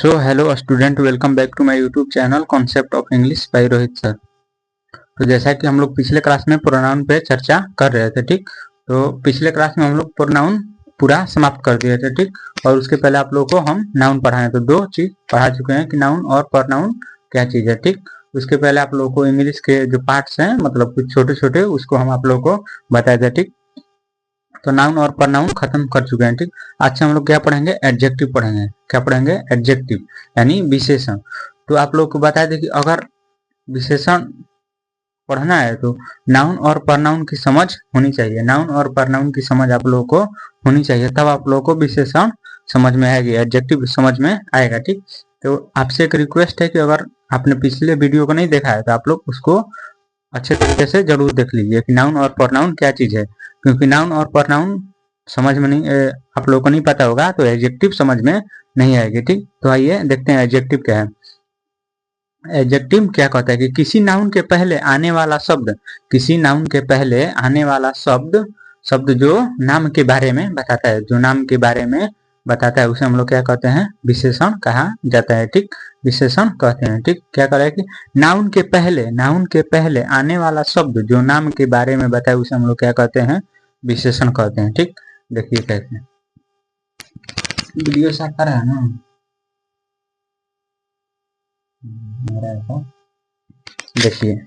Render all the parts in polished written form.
So hello student, welcome back to my YouTube channel concept of English by Rohit sir. तो जैसा कि हम लोग पिछले क्लास में प्रोनाउन पे चर्चा कर रहे थे, ठीक। तो पिछले क्लास में हम लोग प्रोनाउन पूरा समाप्त कर दिए थे, ठीक। और उसके पहले आप लोगों को हम नाउन पढ़ाए, तो दो चीज पढ़ा चुके हैं कि नाउन और प्रोनाउन क्या चीज है, ठीक। उसके पहले आप लोगों को इंग्लिश के जो पार्ट्स हैं, मतलब कुछ छोटे छोटे, उसको हम आप लोगों को बताए थे, ठीक। तो नाउन और प्रोनाउन खत्म कर चुके हैं, ठीक। आज से हम लोग क्या पढ़ेंगे? एडजेक्टिव पढ़ेंगे। क्या पढ़ेंगे? एडजेक्टिव यानी विशेषण। तो आप लोग को बता दें कि अगर विशेषण पढ़ना है तो नाउन और प्रोनाउन की समझ होनी चाहिए। नाउन और प्रोनाउन की समझ आप लोगों को होनी चाहिए, तब आप लोगों को विशेषण समझ में आएगी, एडजेक्टिव समझ में आएगा, ठीक। तो आपसे एक रिक्वेस्ट है कि अगर आपने पिछले वीडियो को नहीं देखा है तो आप लोग उसको अच्छे तरीके से जरूर देख लीजिए कि नाउन और प्रोनाउन क्या चीज है, क्योंकि नाउन और प्रोनाउन समझ में नहीं आप लोगों को नहीं पता होगा तो एडजेक्टिव समझ में नहीं आएगी, ठीक। तो आइए देखते हैं एडजेक्टिव क्या है। एडजेक्टिव क्या कहता है कि किसी नाउन के पहले आने वाला शब्द, किसी नाउन के पहले आने वाला शब्द, शब्द जो नाम के बारे में बताता है, जो नाम के बारे में बताता है, उसे हम लोग क्या कहते हैं? विशेषण कहा जाता है, ठीक। विशेषण कहते हैं, ठीक। क्या कह रहा है कि नाउन के पहले आने वाला शब्द जो नाम के बारे में बताए उसे हम लोग क्या कहते हैं? विशेषण कहते हैं, ठीक। देखिए कैसे वीडियो साफ कर रहा है ना मेरा, ऐसा देखिए।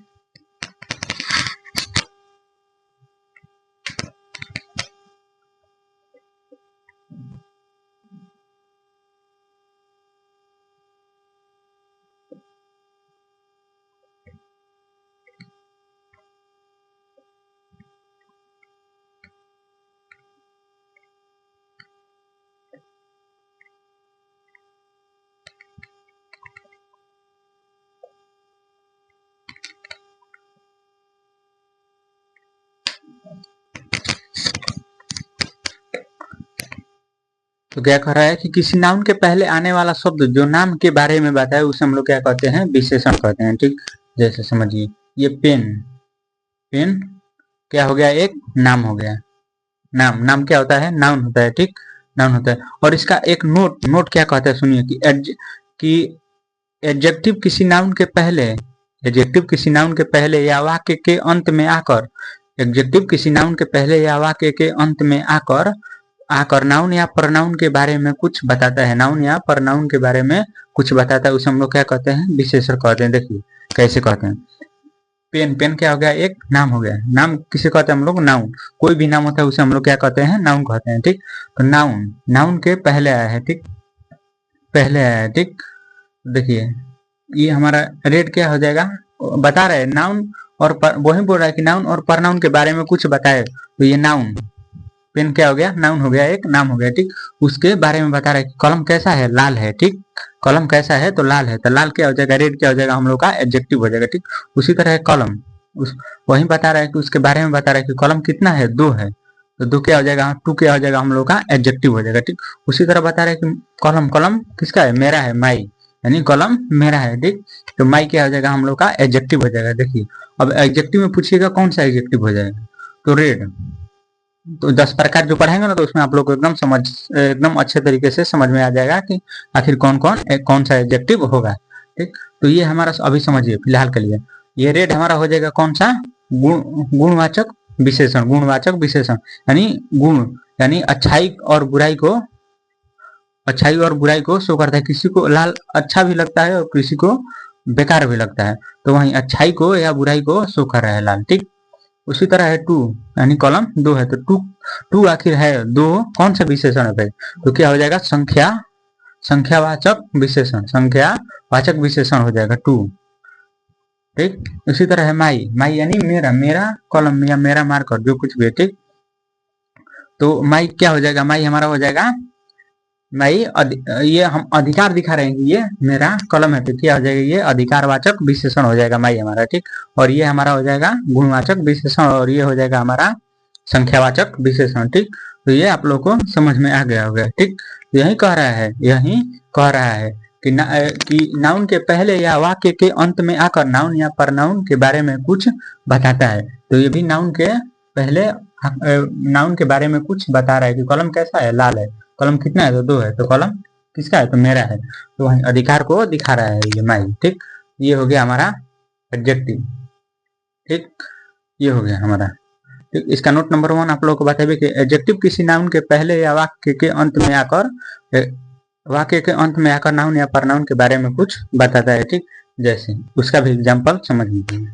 तो क्या कह रहा है कि किसी नाउन के पहले आने वाला शब्द जो नाम के बारे में बताए उसे हम लोग क्या कहते हैं? विशेषण कहते हैं, ठीक। जैसे समझिए ये पेन, पेन क्या हो गया? एक नाम हो गया। नाम, नाम क्या होता है? नाउन होता है, ठीक। नाउन होता है। और इसका एक नोट, नोट क्या कहता है सुनिए कि एडजेक्टिव किसी नाउन के पहले, एडजेक्टिव किसी नाउन के पहले या वाक्य के अंत में आकर, एडजेक्टिव किसी नाउन के पहले या वाक्य के अंत में आकर आकर नाउन या प्रोनाउन के बारे में कुछ बताता है, नाउन या प्रोनाउन के बारे में कुछ बताता है, उसे हम लोग क्या कहते हैं? विशेषण कहते हैं। देखिए कैसे कहते हैं। पेन, पेन क्या हो गया? एक नाम हो गया। नाम किसे कहते हैं हम लोग? नाउन। कोई भी नाम होता है उसे हम लोग क्या कहते हैं? नाउन कहते हैं, ठीक। तो नाउन, नाउन के पहले आया है, ठीक। पहले आया है, ठीक। देखिए ये हमारा रेड क्या हो जाएगा? बता रहे हैं नाउन और वही बोल रहा है कि नाउन और प्रोनाउन के बारे में कुछ बताए, तो ये नाउन, पेन क्या हो गया? नाउन हो गया, एक नाम हो गया, ठीक। उसके बारे में बता रहा है कि कलम कैसा है? लाल है, ठीक। कलम कैसा है? तो लाल है। तो लाल क्या हो जाएगा? रेड क्या हो जाएगा? हम लोग का एडजेक्टिव हो जाएगा, ठीक। उसी तरह है कलम, उस वही बता रहा है कि उसके बारे में बता रहा है कि कलम कितना है? दो है। तो दो क्या हो जाएगा? टू क्या हो जाएगा? हम लोग का एडजेक्टिव हो जाएगा, ठीक। उसी तरह बता रहा है कि कलम, कलम किसका है? मेरा है, माई, यानी कलम मेरा है, ठीक। तो माई क्या हो जाएगा? हम लोग का एडजेक्टिव हो जाएगा। देखिए अब एडजेक्टिव में पूछिएगा कौन सा एडजेक्टिव हो जाएगा, तो रेड। तो 10 प्रकार जो पढ़ेंगे ना तो उसमें आप लोग को एकदम अच्छे तरीके से समझ में आ जाएगा कि आखिर कौन सा एडजेक्टिव होगा, ठीक। तो ये हमारा अभी समझिए फिलहाल के लिए, ये रेड हमारा हो जाएगा कौन सा? गुणवाचक विशेषण, गुणवाचक विशेषण यानी गुण, यानी अच्छाई और बुराई को शो करता है। किसी को लाल अच्छा भी लगता है और किसी को बेकार भी लगता है, तो वहीं अच्छाई को या बुराई को शो कर रहा है लाल, ठीक। उसी तरह है टू, यानी कॉलम दो है, तो टू, टू आखिर है दो, कौन सा विशेषण है भाई? तो क्या हो जाएगा? संख्या, संख्यावाचक विशेषण, संख्यावाचक विशेषण हो जाएगा टू, ठीक। उसी तरह है माई, माई यानी मेरा, मेरा कॉलम या मेरा मार्कर जो कुछ भी है, ठीक। तो माई क्या हो जाएगा? माई हमारा हो जाएगा माई ये हम अधिकार दिखा रहे हैं कि ये मेरा कलम है, तो क्या हो जाएगा? ये अधिकारवाचक विशेषण हो जाएगा माई हमारा, ठीक। और ये हमारा हो जाएगा गुणवाचक विशेषण, और ये हो जाएगा हमारा संख्यावाचक विशेषण, ठीक। तो ये आप लोग को समझ में आ गया होगा, ठीक। यही कह रहा है, यही कह रहा है कि नाउन के पहले या वाक्य के अंत में आकर नाउन या प्रोनाउन के बारे में कुछ बताता है। तो ये भी नाउन के पहले नाउन के बारे में कुछ बता रहा है कि कलम कैसा है? लाल है। कलम कितना है? तो दो है। तो कलम किसका है, तो मेरा है, तो वही अधिकार को दिखा रहा है ये माई। ठीक, ये हो गया हमारा एडजेक्टिव। ठीक, ये हो गया हमारा। ठीक, इसका नोट नंबर 1 आप लोगों को बताइए कि एडजेक्टिव किसी नाउन के पहले या वाक्य के अंत में आकर नाउन या परनाउन के बारे में कुछ बताता है। ठीक, जैसे उसका भी एग्जांपल समझ लीजिए।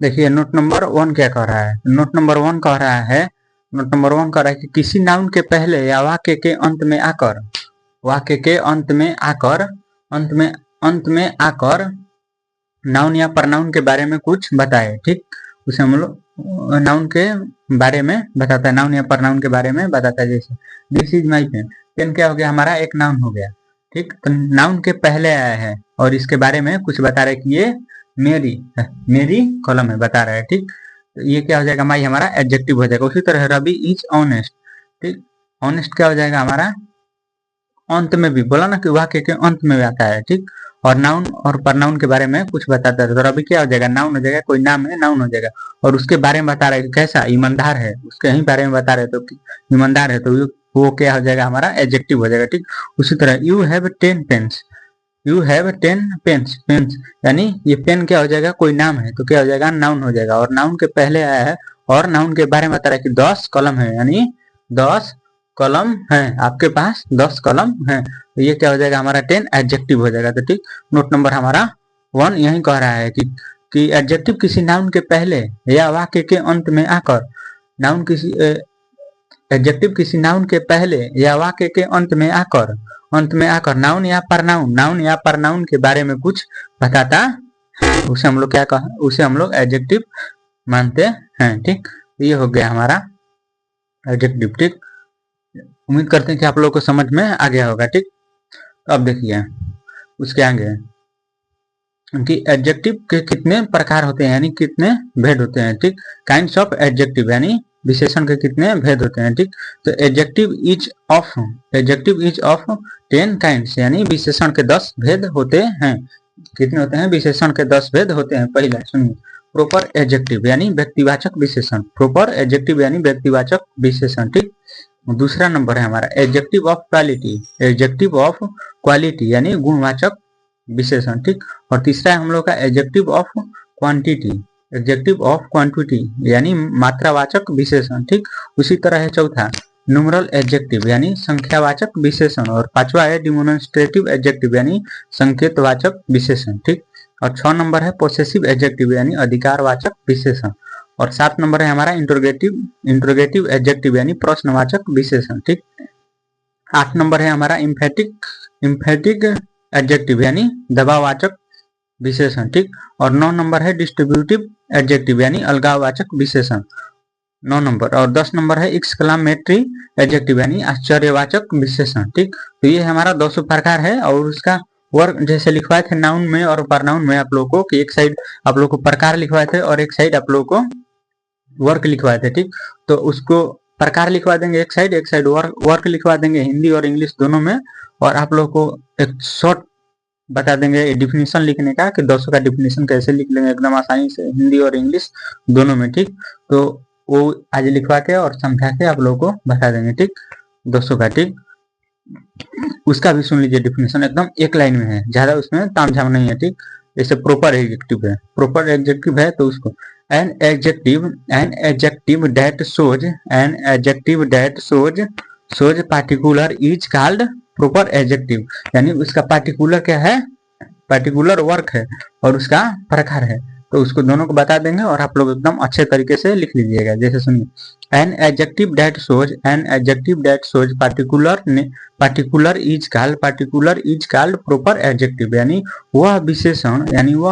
देखिए नोट नंबर 1 क्या कह रहा है। नोट नंबर 1 कह रहा है कि किसी नाउन के पहले या वाक्य के अंत में आकर नाउन या परनाउन के बारे में कुछ बताए। ठीक, उसे हम लोग नाउन के बारे में बताता है, नाउन या परनाउन के बारे में बताता है। जैसे this is my pen, pen क्या हो गया हमारा, एक नाउन हो गया। ठीक, तो नाउन के पहले आया है और इसके बारे में कुछ बता रहा है कि ये मेरी कलम है, बता रहा है। ठीक, तो ये क्या हो जाएगा, माई हमारा एडजेक्टिव हो जाएगा। उसी तरह रवि इज ऑनेस्ट। ठीक, ऑनेस्ट क्या हो जाएगा हमारा, अंत में भी बोला ना कि वाक्य के अंत में आता है। ठीक, और नाउन और परनाउन के बारे में कुछ बताता है, तो अभी क्या हो जाएगा, नाउन हो जाएगा, कोई नाम है नाउन हो जाएगा, और उसके बारे में बता रहा है कैसा, ईमानदार है, उसके ही बारे में बता रहे, तो ईमानदार है, तो वो क्या हो जाएगा हमारा एडजेक्टिव हो जाएगा। ठीक, उसी तरह you have 10 pens, you have 10 pens, pens यानी ये पेन क्या हो जाएगा, कोई नाम है, तो क्या हो जाएगा, नाउन हो जाएगा, और नाउन के पहले आया है और नाउन के बारे में बता रहा है कि 10 कलम है, यानी 10 कलम है, आपके पास 10 कलम है, तो ये क्या हो जाएगा हमारा 10 एडजेक्टिव हो जाएगा। तो ठीक, नोट नंबर हमारा 1 यही कह रहा है कि एडजेक्टिव किसी नाउन के पहले या वाक्य के अंत में आकर एडजेक्टिव किसी नाउन के पहले या वाक्य के अंत में आकर नाउन या परनाउन के बारे में कुछ बताता, उसे हम लोग क्या कहें, उसे हम लोग एडजेक्टिव मानते हैं। ठीक, ये हो गया हमारा एडजेक्टिव। ठीक, उम्मीद करते हैं कि आप लोगों को समझ में आ गया होगा। ठीक, अब देखिए उसके आगे कि एडजेक्टिव के कितने प्रकार होते हैं, यानी कितने भेद होते हैं। ठीक, काइंड्स ऑफ एडजेक्टिव यानी विशेषण के कितने भेद होते हैं। ठीक, तो एडजेक्टिव इज ऑफ 10 काइंड्स, यानी विशेषण के 10 भेद होते हैं। कितने होते हैं, विशेषण के 10 भेद होते हैं। पहला सुनिए, प्रॉपर एडजेक्टिव यानी व्यक्तिवाचक विशेषण, प्रॉपर एडजेक्टिव यानी व्यक्तिवाचक विशेषण। ठीक, दूसरा नंबर है हमारा एडजेक्टिव ऑफ क्वालिटी यानी गुणवाचक विशेषण। ठीक, और तीसरा है हम लोग का एडजेक्टिव ऑफ क्वांटिटी यानी मात्रावाचक विशेषण। ठीक, उसी तरह है चौथा न्यूमरल एडजेक्टिव यानी संख्यावाचक विशेषण, और पांचवा है डिमोन्स्ट्रेटिव एडजेक्टिव यानी संकेतवाचक विशेषण। ठीक, और 6 नंबर है पोसेसिव एडजेक्टिव यानी अधिकारवाचक विशेषण, और 7 नंबर है हमारा इंट्रोगेटिव एडजेक्टिव यानी प्रश्नवाचक विशेषण। ठीक, 8 नंबर है हमारा इम्फेटिक एडजेक्टिव यानी दबाववाचक विशेषण। ठीक, और 9 नंबर है डिस्ट्रीब्यूटिव एडजेक्टिव यानी अलगाववाचक विशेषण, 9 नंबर, और 10 नंबर है एक्सक्लामेटरी एडजेक्टिव यानी आश्चर्यवाचक विशेषण। ठीक, तो ये हमारा 200 प्रकार है, और उसका वर्क जैसे लिखवाए थे नाउन में और परनाउन में आप लोगों को, कि एक साइड आप लोगों को प्रकार लिखवाए थे और एक साइड आप लोगों को वर्क लिखवाए थे। ठीक, तो उसको प्रकार लिखवा देंगे एक साइड वर्क लिखवा देंगे हिंदी और इंग्लिश दोनों में, और आप लोगों को एक शॉर्ट बता देंगे डिफिनीशन लिखने का, कि 200 का डिफिनीशन कैसे लिख लेंगे एकदम आसानी से हिंदी और इंग्लिश दोनों में। ठीक, तो वो आज लिखवा के और समझा के आप लोगों को बता देंगे, ठीक 200 का, ठीक। उसका भी सुन लीजिए डिफिनेशन, एकदम एक लाइन में है, ज्यादा उसमें तामझाम नहीं है, ठीक। जैसे प्रोपर एडजेक्टिव है, प्रोपर एडजेक्टिव है तो उसको an adjective that shows an adjective that shows particular is called proper adjective. यानी उसका पार्टिकुलर क्या है, पार्टिकुलर वर्क है और उसका प्रकार है, तो उसको दोनों को बता देंगे और आप लोग एकदम अच्छे तरीके से लिख लीजिएगा। जैसे सुनिए, an adjective that shows particular is called proper adjective. यानी वह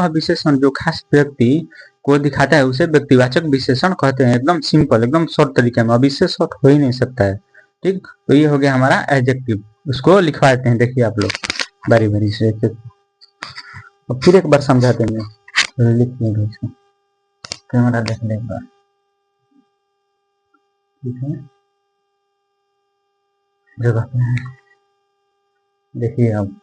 विशेषण जो खास व्यक्ति को दिखाता है उसे व्यक्तिवाचक विशेषण कहते हैं। एकदम सिंपल, एकदम शॉर्ट तरीके में, अब इससे शॉर्ट हो ही नहीं सकता है, ठीक। तो ये हो गया हमारा एडजेक्टिव, उसको लिखवा देते हैं, देखिए आप लोग बारी बारी से और फिर एक बार समझा देंगे, लिख लेंगे इसको, कैमरा देख ले एक बार, ठीक है। जगह पे है, देखिए अब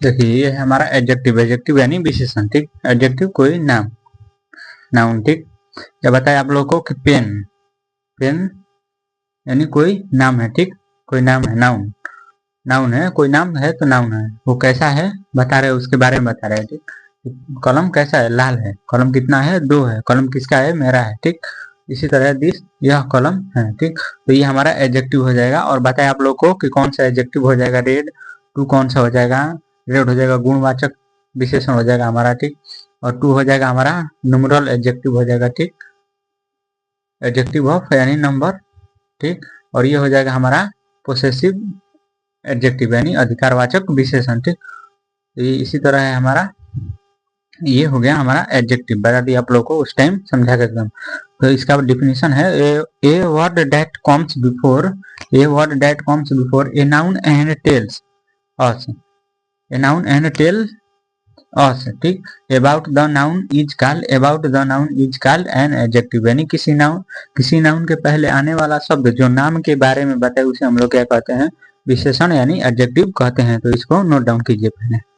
देखिए ये है हमारा एडजेक्टिव, एडजेक्टिव यानी विशेषण, ठीक। एडजेक्टिव कोई नाम, नाउन, ठीक। क्या बताया आप लोगों को कि पेन, पेन यानी कोई नाम है, ठीक, कोई नाम है, नाउन, नाउन है, कोई नाम है तो नाउन है। वो कैसा है बता रहे हैं, उसके बारे में बता रहे हैं, ठीक। कलम कैसा है, लाल है। कलम कितना है, 2 है। कलम किसका है, मेरा है, ठीक। इसी तरह दिस, यह कलम है, ठीक। तो ये हमारा एडजेक्टिव हो जाएगा। और बताया आप लोग को कि कौन सा एडजेक्टिव हो जाएगा, रेड। टू कौन सा हो जाएगा, रेड हो जाएगा गुणवाचक विशेषण हो जाएगा हमारा, ठीक। और टू हो जाएगा हमारा न्यूमरल एडजेक्टिव हो जाएगा, ठीक, एडजेक्टिव ऑफ यानी नंबर, ठीक। और ये हो जाएगा हमारा पोसेसिव एडजेक्टिव यानी अधिकारवाचक विशेषण, ठीक। तो ये इसी तरह है हमारा, ये हो गया हमारा एडजेक्टिव, बता दिया आप लोग को उस टाइम समझा के एकदम। तो इसका डिफिनेशन है a word that comes before, a word that comes before a noun and tells us, a noun and tell us, ठीक। About the noun is called, about the noun is called an adjective यानी किसी noun के पहले आने वाला शब्द जो नाम के बारे में बताए उसे हम लोग क्या कहते हैं, विशेषण यानी एडजेक्टिव कहते हैं। तो इसको नोट डाउन कीजिए पहले।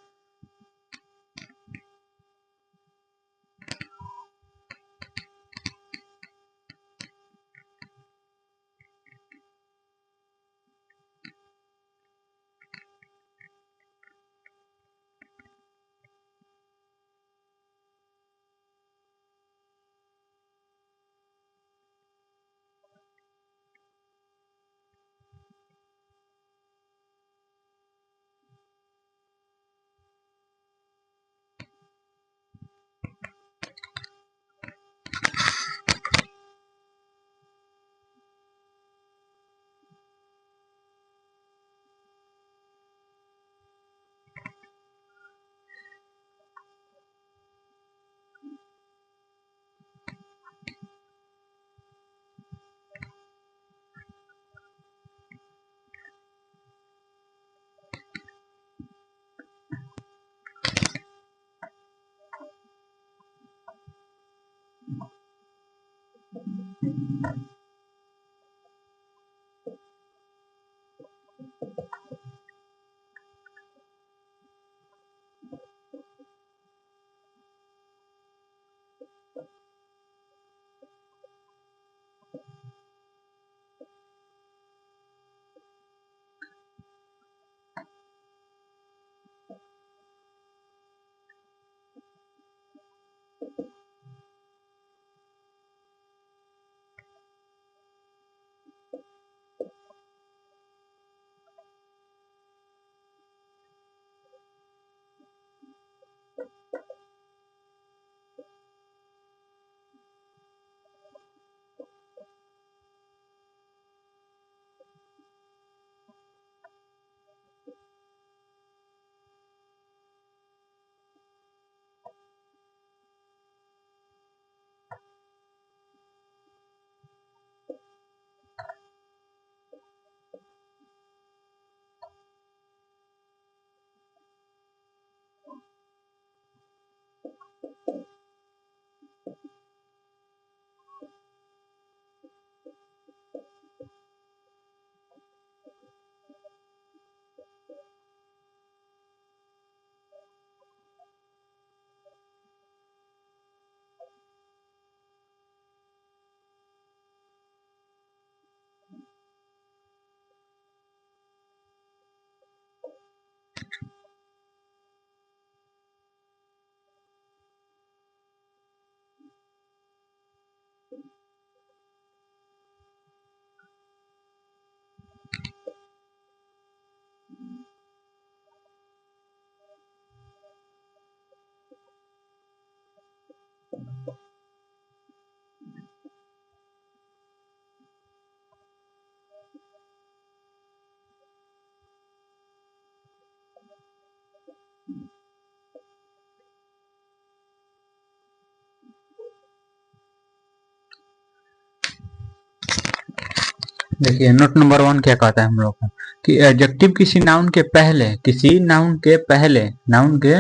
देखिए नोट नंबर 1 क्या कहता है हम लोग का, कि एडजेक्टिव किसी नाउन के पहले, किसी नाउन के पहले, नाउन के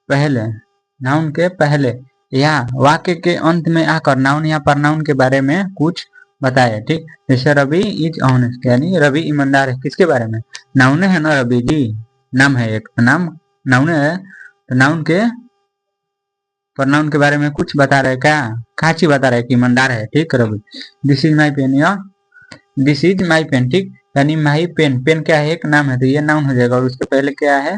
पहले, नाउन के पहले या वाक्य के अंत में आकर नाउन या प्रनाउन के बारे में कुछ बताए, ठीक। जैसे रवि इज ऑनेस्ट यानी रवि ईमानदार है, किसके बारे में, नाउन है ना रवि जी, नाम है एक, नाम नाउन है तो नाउन के प्रोनाउन के बारे में कुछ बता रहे क्या, काची बता रहे कि ईमानदार है, ठीक Ravi. This is my pen, या दिस इज माई पेन, ठीक, यानी माई पेन, पेन क्या है, एक नाम है तो ये नाउन हो जाएगा, और उसके पहले क्या है,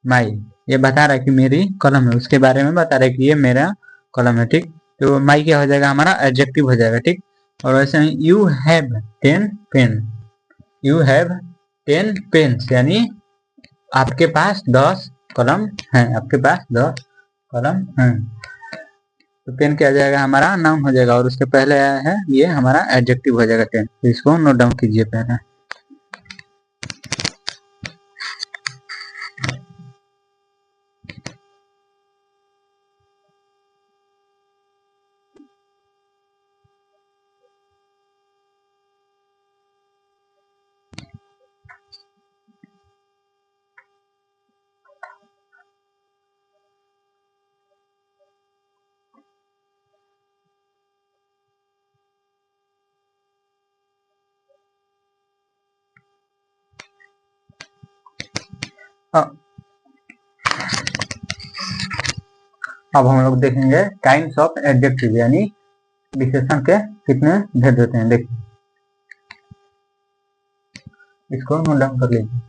माई, ये बता रहा है कि मेरी कलम है, उसके बारे में बता रहा है कि ये मेरा कलम है, ठीक। तो माई क्या हो जाएगा हमारा, एडजेक्टिव हो जाएगा, ठीक। और वैसे ही you have 10 pen, you have 10 pens, यानी आपके पास 10 कलम हैं, आपके पास 10 कलम हैं। तो पेन क्या आ जाएगा हमारा, नाउन हो जाएगा, और उसके पहले आया है ये हमारा एडजेक्टिव हो जाएगा 10, तो इसको नोट डाउन कीजिए पहले। अब हम लोग देखेंगे काइंड्स ऑफ एडजेक्टिव, यानी विशेषण के कितने भेद होते हैं, देखिए इसको नोट डाउन कर लीजिए।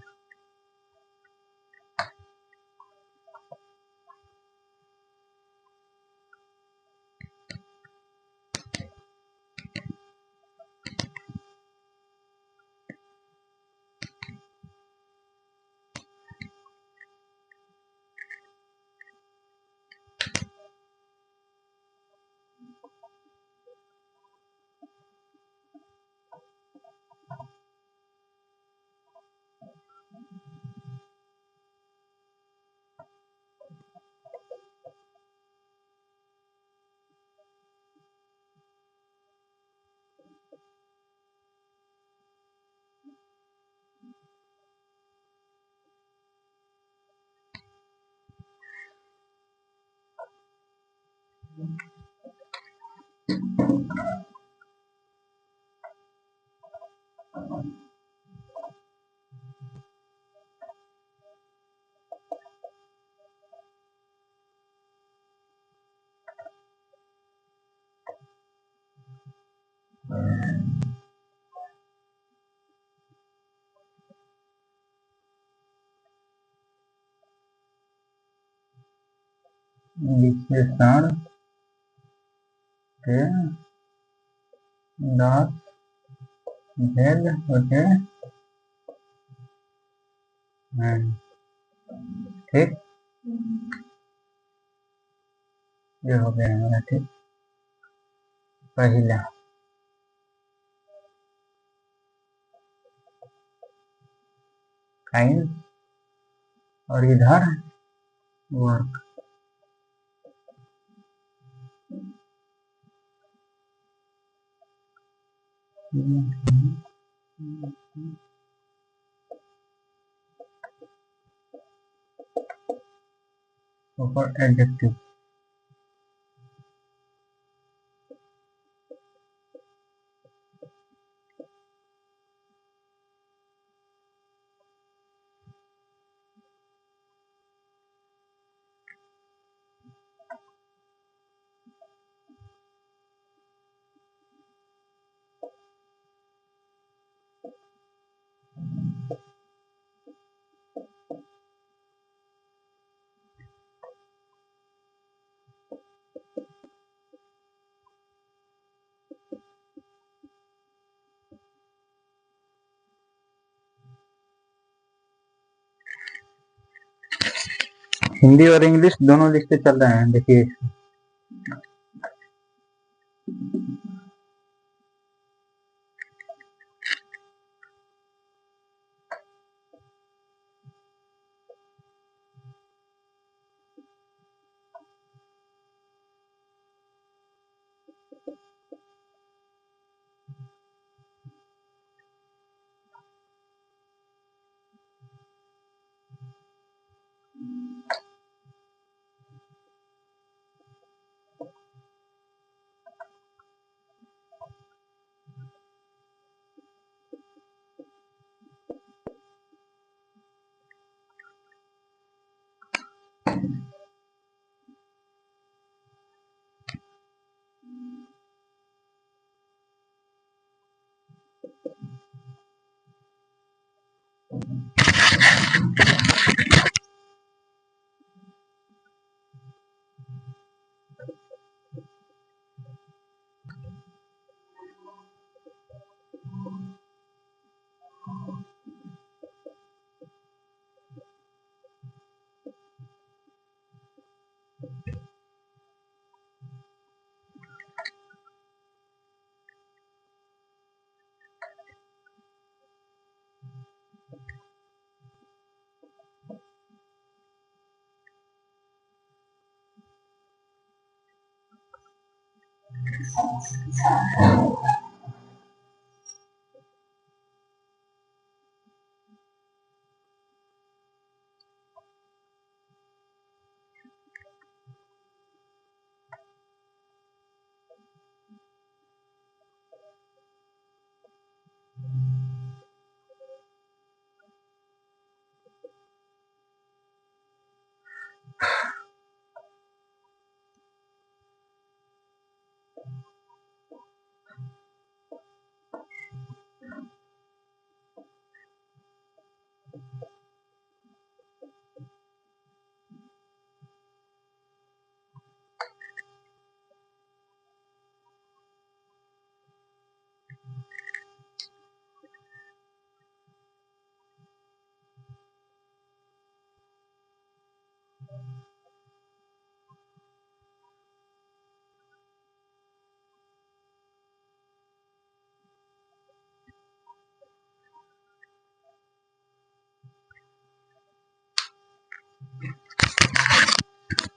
विशेषण के 10 भेद होते हैं, ठीक, ये हो गया हमारा, ठीक। पहला काइंड, और इधर वर्क, ऊपर एडजेक्टिव। हिंदी और इंग्लिश दोनों लिखते चल रहे हैं, देखिए।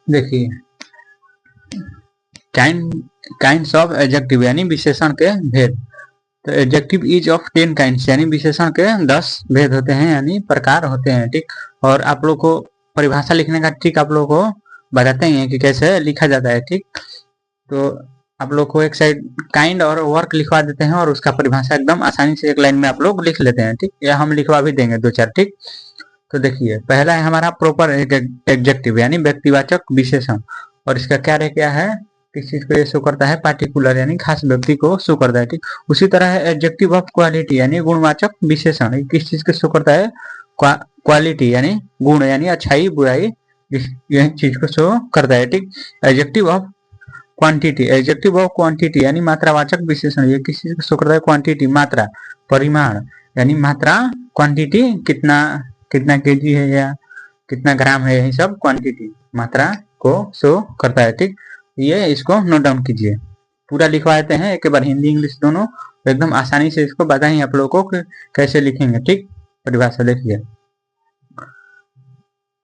देखिए, काइंड काइंड्स ऑफ एडजेक्टिव यानी विशेषण के भेद। तो एडजेक्टिव इज ऑफ 10 काइंड्स यानी विशेषण के 10 भेद होते हैं यानी प्रकार होते हैं, ठीक। और आप लोग को परिभाषा लिखने का ट्रिक आप लोग को बताते हैं कि कैसे लिखा जाता है, ठीक। तो आप लोग को एक साइड काइंड और वर्क लिखवा देते हैं और उसका परिभाषा एकदम आसानी से एक लाइन में आप लोग लिख लेते हैं, ठीक। या हम लिखवा भी देंगे 2-4, ठीक। तो देखिए, पहला है हमारा प्रॉपर एडजेक्टिव यानी व्यक्तिवाचक विशेषण, और इसका क्या क्या है, किस चीज को ये शो करता है, पार्टिकुलर यानी खास व्यक्ति को शो करता है, ठीक। उसी तरह है एडजेक्टिव ऑफ क्वालिटी यानी गुणवाचक विशेषण, ये किस चीज को शो करता है, क्वालिटी यानी गुण यानी अच्छाई बुराई, यह चीज को शो करता है, ठीक। Adjective of quantity, adjective of quantity यानी मात्रावाचक विशेषण, ये किस चीज को शो करता है, क्वांटिटी मात्रा, परिमाण यानी मात्रा, क्वांटिटी कितना कितना केजी है या कितना ग्राम है, यही सब क्वांटिटी मात्रा को शो करता है, ठीक। ये इसको नोट डाउन कीजिए, पूरा लिखवा देते हैं एक बार, हिंदी इंग्लिश दोनों, एकदम आसानी से इसको बताएंगे आप लोगों को कैसे लिखेंगे, ठीक। परिभाषा देखिए,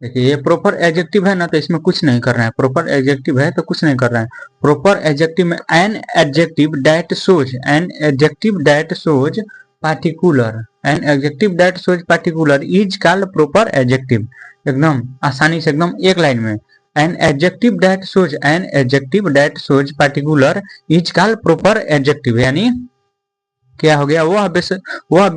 देखिए ये प्रॉपर एडजेक्टिव है ना, तो इसमें कुछ नहीं कर रहे हैं, प्रॉपर एडजेक्टिव है तो कुछ नहीं कर रहे हैं। प्रॉपर एडजेक्टिव में an adjective that shows, an adjective that shows particular, an adjective that shows particular is called proper adjective, एकदम आसानी से एकदम एक लाइन में, an adjective that shows, an adjective that shows particular is called proper adjective, यानी क्या हो गया, वह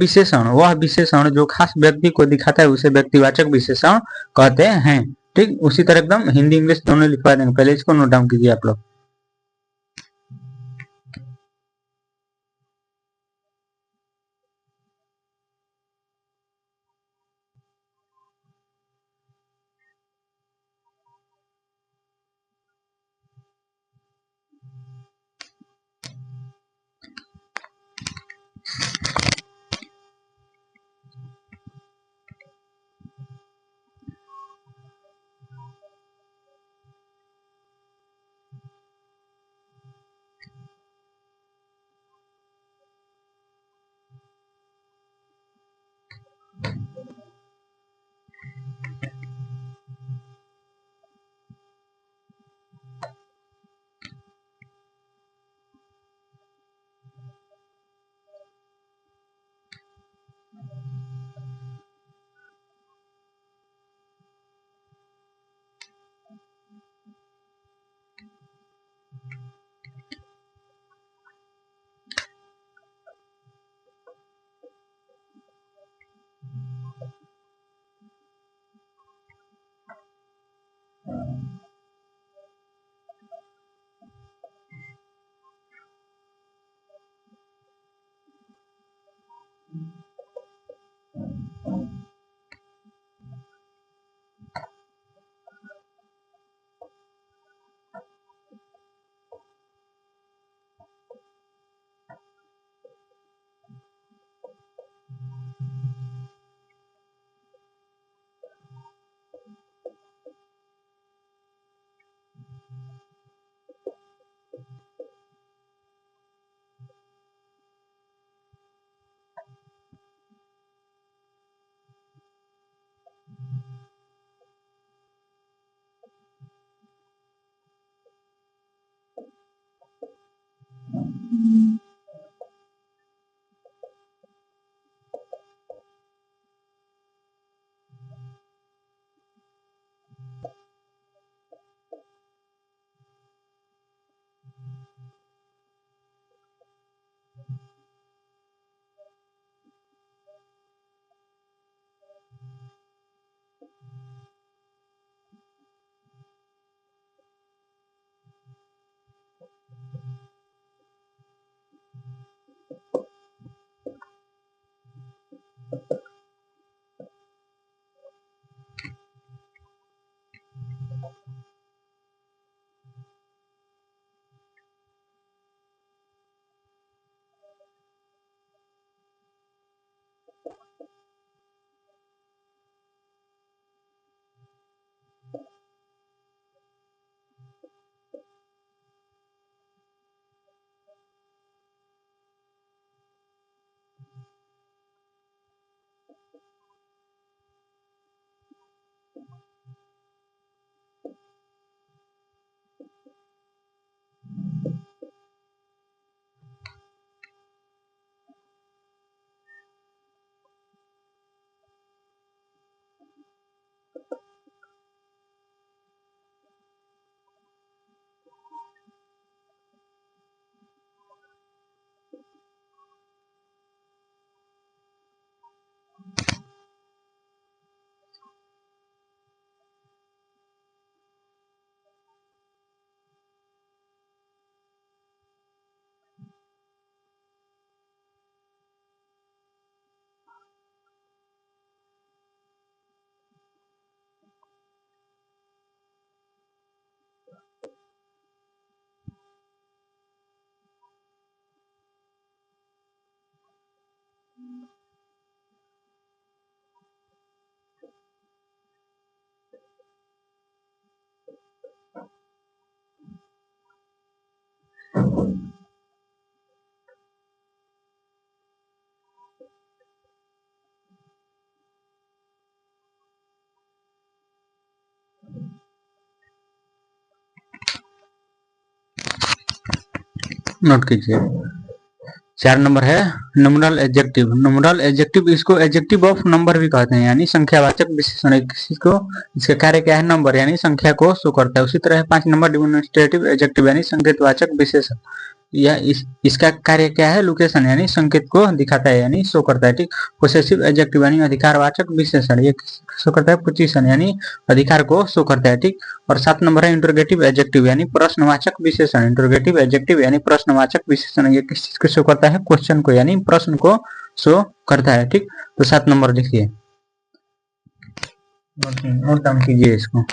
विशेषण जो खास व्यक्ति को दिखाता है उसे व्यक्तिवाचक विशेषण कहते हैं, ठीक। उसी तरह एकदम हिंदी इंग्लिश दोनों लिखवा देंगे, पहले इसको नोट डाउन कीजिए आप लोग। नोट कीजिए। 4 नंबर है नुमरल एडजेक्टिव। नुमरल एडजेक्टिव इसको एडजेक्टिव ऑफ नंबर भी कहते हैं, यानी संख्यावाचक विशेषण। किसी को इसका कार्य क्या है, नंबर यानी संख्या को शो करता है। उसी तरह 5 नंबर डिमोन्स्ट्रेटिव एडजेक्टिव यानी संकेतवाचक विशेषण। या इसका कार्य क्या है, लोकेशन यानी संकेत को दिखाता है यानी शो करता है। ठीक। पोसेसिव एडजेक्टिव यानी अधिकारवाचक विशेषण, ये शो करता है पोजीशन यानी अधिकार को शो करता है। ठीक। और 7 नंबर है इंटरोगेटिव एडजेक्टिव यानी प्रश्नवाचक विशेषण। इंटरोगेटिव एडजेक्टिव यानी प्रश्नवाचक विशेषण, ये किस चीज को शो करता है, क्वेश्चन को यानी प्रश्न को शो करता है। ठीक। तो 7 नंबर लिखिए, नोट डाउन कीजिए इसको।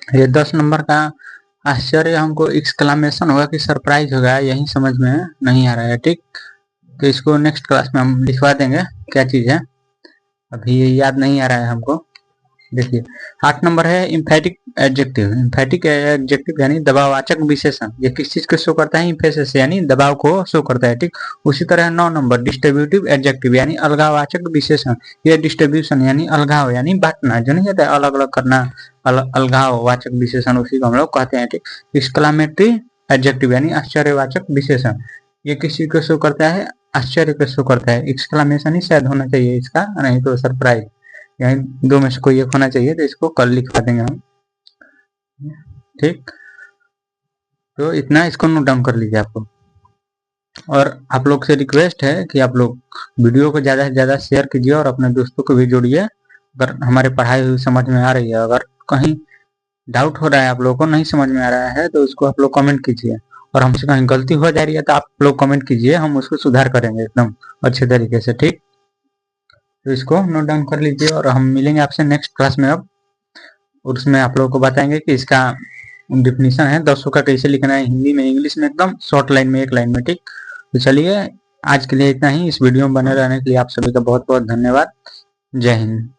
ये 10 नंबर का आश्चर्य हमको एक्सक्लामेशन होगा कि सरप्राइज होगा, यही समझ में नहीं आ रहा है। ठीक, तो इसको नेक्स्ट क्लास में हम लिखवा देंगे क्या चीज है, अभी ये याद नहीं आ रहा है हमको। देखिए 8 नंबर है इम्फेटिक एडजेक्टिव। इम्फेटिक एडजेक्टिव यानी दबाववाचक विशेषण, ये किस चीज को शो करता है? इम्फेसिस यानी दबाव को शो करता है। ठीक, उसी तरह 9 नंबर डिस्ट्रीब्यूटिव एडजेक्टिव यानी अलगाववाचक विशेषण, ये डिस्ट्रीब्यूशन यानी अलगाव यानी बांटना, जो नहीं कहता है अलग अलग करना, अलगाववाचक विशेषण, उसी को हम लोग कहते हैं। ठीक, एक्सक्लामेटरी एडजेक्टिव यानी आश्चर्यवाचक विशेषण, ये किस चीज को शो करता है? आश्चर्य को शो करता है। एक्सक्लामेशन ही शायद होना चाहिए इसका, नहीं तो सरप्राइज, यानी दो में से कोई एक होना चाहिए, तो इसको कल लिखवा देंगे हम। ठीक, तो इतना इसको नोट डाउन कर लीजिए आपको। और आप लोग से रिक्वेस्ट है कि आप लोग वीडियो को ज़्यादा से ज़्यादा शेयर कीजिए और अपने दोस्तों को भी जोड़िए। अगर हमारे पढ़ाई हुई समझ में आ रही है, अगर कहीं डाउट हो रहा है, आप लोगों को नहीं समझ में आ रहा है, तो उसको आप लोग कमेंट कीजिए। और हमसे कहीं गलती हो जा रही है तो आप लोग कमेंट कीजिए, हम उसको सुधार करेंगे एकदम अच्छे तरीके से। ठीक, तो इसको नोट डाउन कर लीजिए और हम मिलेंगे आपसे नेक्स्ट क्लास में अब, और उसमें आप लोगों को बताएंगे कि इसका डिफिनीशन है 10 का कैसे लिखना है हिंदी में, इंग्लिश में, एकदम शॉर्ट लाइन में, एक लाइन में। ठीक, तो चलिए आज के लिए इतना ही। इस वीडियो में बने रहने के लिए आप सभी का बहुत बहुत धन्यवाद। जय हिंद।